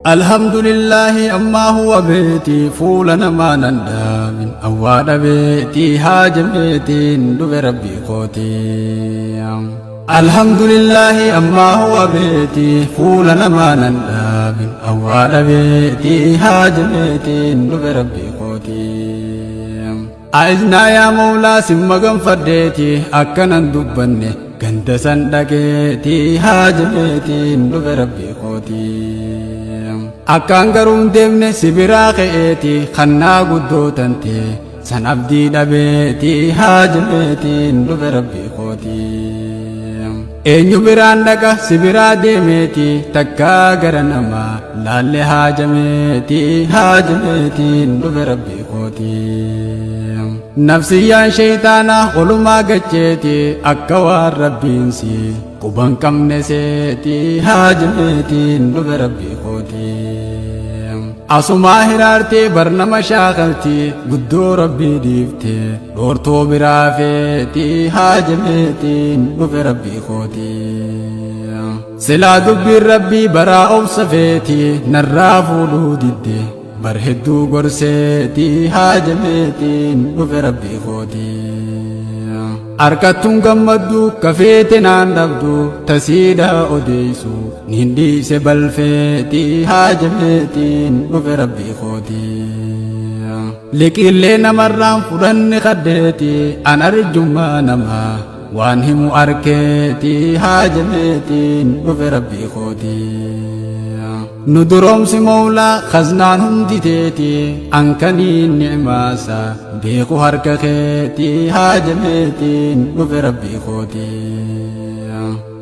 الحمد لله أما هو بيتي فولنا ما نندى من أواد بيتي حاج بيتي ندب ربي قوتي. الحمد لله أما هو بيتي فولنا ما نندى من أواد بيتي حاج بيتي ندب ربي قوتي. أعزنا يا مولا سمغن فرديتي أكنا ندبني كنت سندقيتي حاج بيتي ندب ربي قوتي. Akkaan garuu hin deemne sibiraa ka'eeti kannaa guddoo tante san abdii dhabeeti haaja beetiin dhufe rabbii kooti. Eenyu biraan dhaqa sibiraa deemeeti takkaa gara namaa laalle haajameeti haaja beetiin dhufe rabbii kooti. Nafsiyyaan shaytaanaa olumaa gacheeti akka waan rabbiinsi quban qabne seeti haaja beetiin dhufe rabbii kooti. Asumaa hiraartee barnama shaakaltii guddoo rabbii dhiiftee dhoortoo biraa feetii haaja beetiin dhufe rabbii kooti. Silaa dubbiin rabbii baraa obsa feetii narraa fuudhuu didde bar hedduu gorseetii haaja beetiin dhufe rabbii kooti. Arkattuun gammaddu kafeete naan dhabdu tasiidhaa odeessu nin dhiise balfeetii haaja beetiin dhufe rabbii kooti. Liqillee namarraan fudhanne kaddeetii an arjummaa namaa waan himu arkeetii haaja beetiin dhufe rabbii kooti. Nu duroomsi moolaa khaznaan hundi teetii ankanii ni'maasa beeku harka keetii haaja beetiin dhufe rabbii kooti.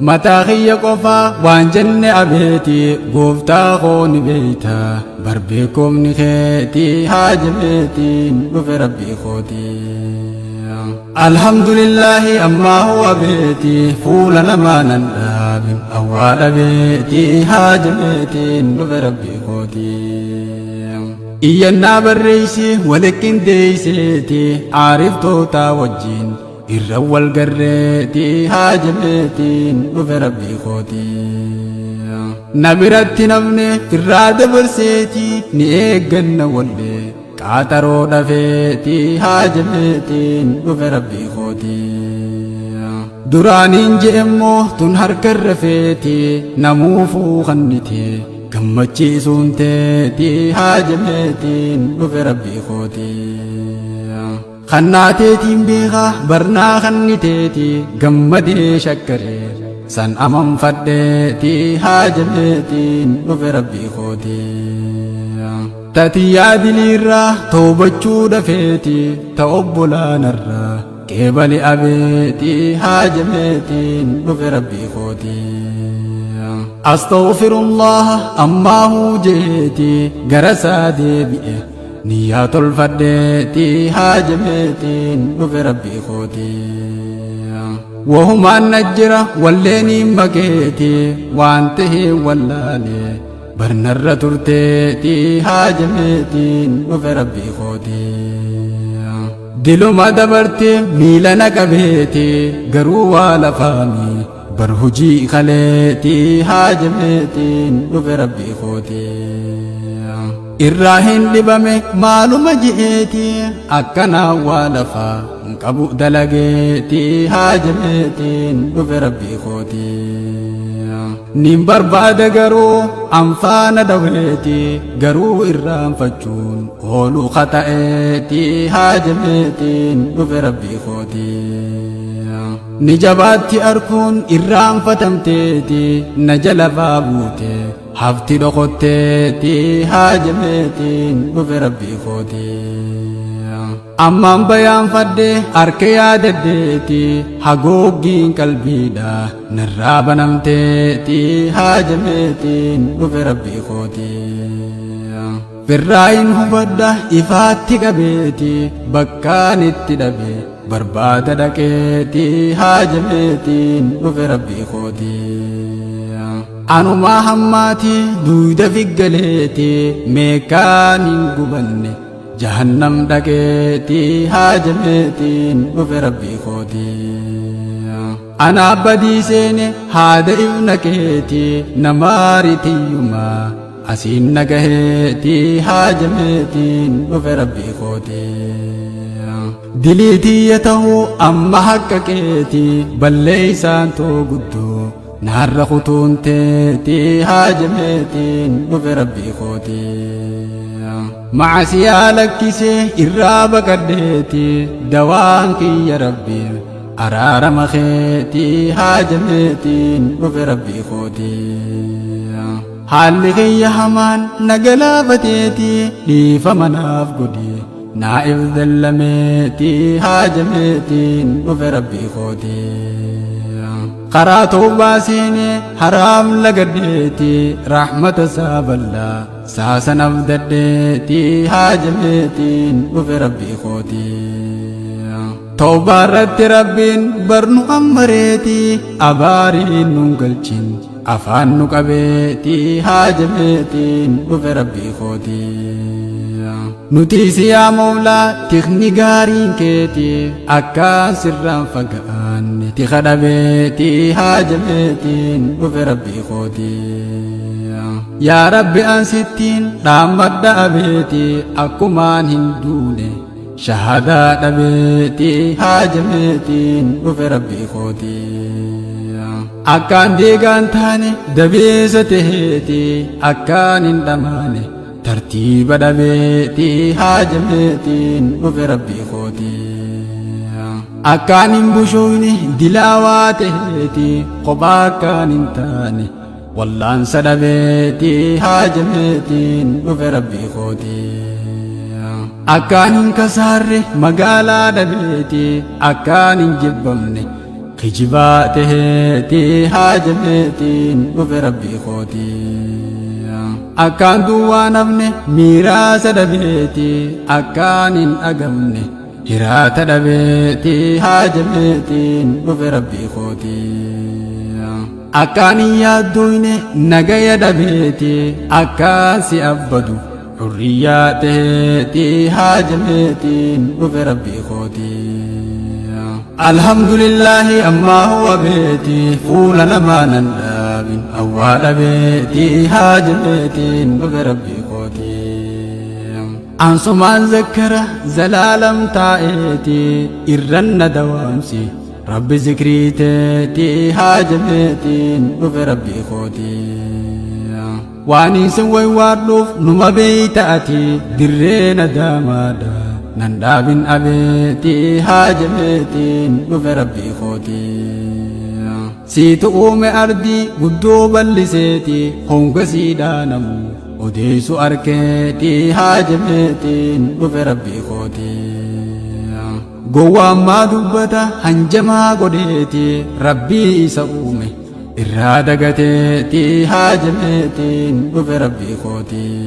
Mataa kiyya qofaa waan jenne abeetii gooftaa koo ni beeyta barbeekomni keetii haaja beetiin dhufe rabbii kooti. Alhamdulillahi amma huwa beetii fuula namaa nan dhaabin awwaadha beetii haaja beetiin dhufe rabbii kooti. Iyyannaa barreeysi waliqindeeyseetii aariftootaa wajjin irra wal garreetii haaja beetiin dhufe rabbii kooti. Na biratti namne firraa dabarseetii ni eegganna wallee qaaxaroo dhafeetii haaja beetiin dhufe rabbii kooti. Duraaniin je'emmoo tun harkarra feetii namuufuu kannitee gammachiisuun teetii haaja beetiin dhufe rabbii kooti. Kannaateetiin beekaa barnaa kanniteetii gammadee shakkaree san amanfadheetii haaja beetiin dhufe rabbii kooti. Tatiyyaa diliirraa toobachuu dhafeetii ta obbolaanarraa qeebali abeetii haaja beetiin dhufe rabbii kooti. Astaghfirullah ammaahuu jeetii garasaa deebi'e niyyaa tolfadheetii haaja beetiin dhufe rabbii kooti. Wahumaan najjira walleeniin bakeetii waan tahee wallaalee barnarra turteetii haaja beetiin dhufe rabbii kooti. Diluma dabarte miila naqabeetii garuu waa lafaami bar hujii kaleetii haaja beetiin dhufe rabbii kooti. Irraa hin dhibame maaluma je'eetii akkanaa waa lafaa hin qabu dalageetii haaja beetiin dhufe rabbii kooti. Nin barbaada garuu anfaana daweetii garuu irraanfachuun ooluu kata'eetii haaja beetiin dhufe rabbii kooti. Ni jabaatti arkuun irraanfatamteetii na jala buute hafti dhokotteetii haaja beetiin dhufe rabbii kooti. Ammaan bayaanfadhe harka yaadaddeetii hagooggiin qalbiidha narraa banamteetii haaja beetiin dhufe rabbii kooti. Firraayin hubadha ifaatti qabeetii bakkaan itti dhabe barbaada dhaqeetii haaja beetiin dhufe rabbii kooti. Anumaa hammaatii duuda figgaleetii meekaan hin gubanne jahannam dhaqeetii haaja beetiin dhufe rabbii kooti. Anaa badii seene haada ibna keetii namaaritiyyumaa asiin nagaheetii haajameetiin dhufe rabbii kootii diliitii ta'uu amma haqqa keetii balleeysaan too guddoo naarra kutuunteetii haajameetiin dhufe rabbii kootii macasiyaa lakkisee irraa baqadheetii dawaan kiyya rabbii araarama keetii haajameetiin dhufe rabbii kootii haalli kiyya hamaan nagalaafateetii dhiifa manaaf godhee naa'if dallameetii haajameetiin dhufe rabbii kootii karaa tawbaa seenee haraam lagadheetii rahmata isaa bal'aa saasan abdadheetii haajameetiin dhufe rabbii kootii tawbaa irratti rabbiin barnu ammareetii abaariin nun galchin afaan nu qabeetii haajameetiin dhufe rabbii kootii nuti siyaa mawlaa tikni gaariin keetii akkaan sirraan fagaanne tika dhabeetii haajameetiin dhufe rabbii kootii yaa rabbi ansittiin dhaammadha abeetii akkumaan hin duune shahadaa dhabeetii haajameetiin dhufe rabbii kootii akkaan deegaan taane dabeessa taheetii akkaan hin dhamaane tartiiba dhabeetii haajameetiin dhufe rabbii kootii akkaan hin bushoyne dilaawaa taheetii kophaa akkaan hin taane wallaansa dhabeetii haajameetiin dhufe rabbii kootii akkaan hin kasaarre magaalaa dhabeetii akkaan hin jibbamne kijibaa taheetii haajameetiin dhufe rabbii kootii akkaan duwwaa nafne miiraasa dhabeetii akkaan hin dhagamne hiraata dhabeetii haajameetiin dhufe rabbii kootii akkaan hin yaadduyne nagaya dhabeetii akkaan si abbadu hurriyyaa taheetii haajameetiin dhufe rabbii kootii alhamdulillahi amma huwa beetii fuula namaa nan dhaabin awwaadha beetii haajameetiin dhufe rabbii kootii ansumaan zakkara zalaalam taa'eetii irranna dawaamsi rabbi zikrii teetii haajameetiin dhufe rabbii kootii waan isin waywaadhuuf numa beeyta'atii dirree nadaamaadha nan dhaabin abeetii haajameetiin dhufe rabbii kootii siitu uume ardii guddoo balliseetii honga siidhaanamu odeessu arkeetii haajameetiin dhufe rabbii kootii gowwaammaa dubbata hanjamaa godheetii rabbii isa uume irraa dagateetii haajameetiin dhufe rabbii kootii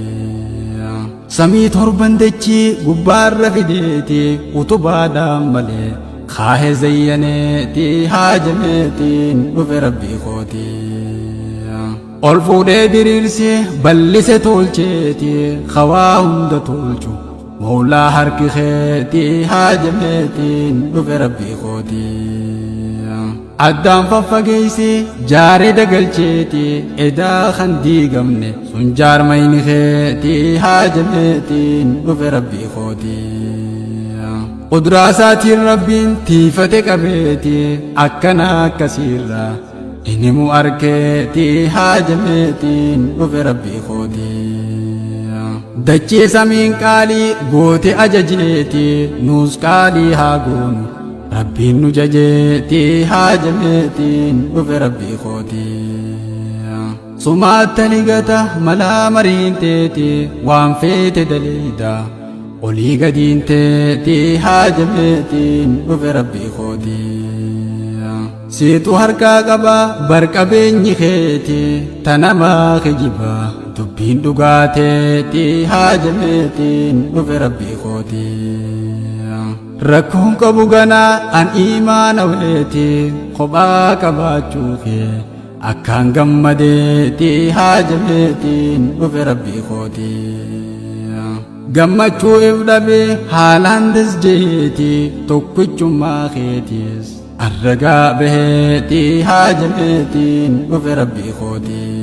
samii torban dachii gubbaarra fideetii utubaadhaan malee kaahe zayyaneetii haajameetiin dhufe rabbii kootii ol fuudhee diriirsee ballise tolcheetii khawaa hunda tolchu mawlaa harki keetii haajameetiin dhufe rabbii kootii addaan faffageeysee jaaree dagalcheetii edaa kan diigamne sun jaarmayni keetii haajameetiin dhufe rabbii kootii qudraasaatiin rabbiin tiifate qabeetii akkana akkasiirraa inimu arkeetii haajameetiin dhufe rabbii kootii dachee samiin qaalii goote ajajeetii nuus qaalii haa goonu rabbiin nu jajeetii haajameetiin dhufe rabbii kootii sumaata ligata malaa mariin teetii waan feete daleeyda olii gadiin teetii haajameetiin dhufe rabbii kootii siitu harkaa qabaa barqabeenyi keetii tanamaa kijibaa dubbiin dhugaateetii haajameetiin dhufe rabbii kootii rakkoon qabu ganaa an imaana weetii kophaa qabaachuu kee akkaan gammadeetii haajameetiin dhufe rabbii kootii gammachuu if dhabee haalaan dasjeetii tokkichummaa keetiis arragaa baheetii haajameetiin dhufe rabbii kootii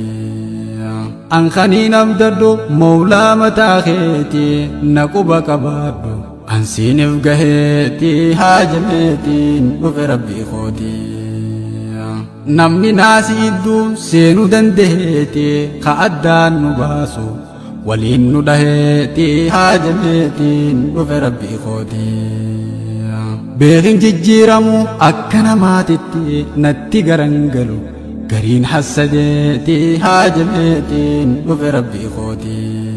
أنخنين أبددو مولا متاخيتي نقوبة كبادو أنسين فقهيتي هاجميتين وفي ربي خوتي نمني ناسي إدو سينو دندهيتي خأدان نباسو ولين ندهيتي هاجميتين وفي ربي خوتي بيغن ججيرمو أكنا ماتتي نتي غرنگلو غرين حسدتي هاجمتين وفي ربي خوتي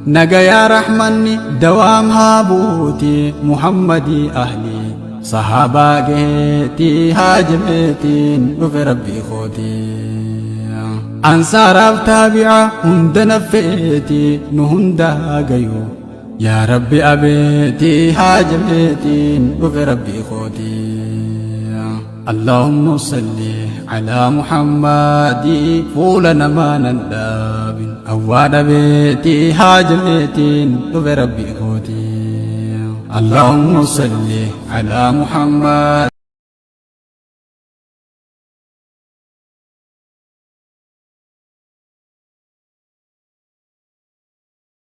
نجا يا رحمني دوام هابوتي محمدي أهلي صحابة جيتي هاجمتين وفي ربي خوتي أنصار تابعة هند نفيتي نهندا جيو يا ربي أبيتي هاجمتين وفي ربي خوتي اللهم صل على محمد فولنا ما نداب أواد بيتي هاجمتين وفي ربي خوتي اللهم صل على محمد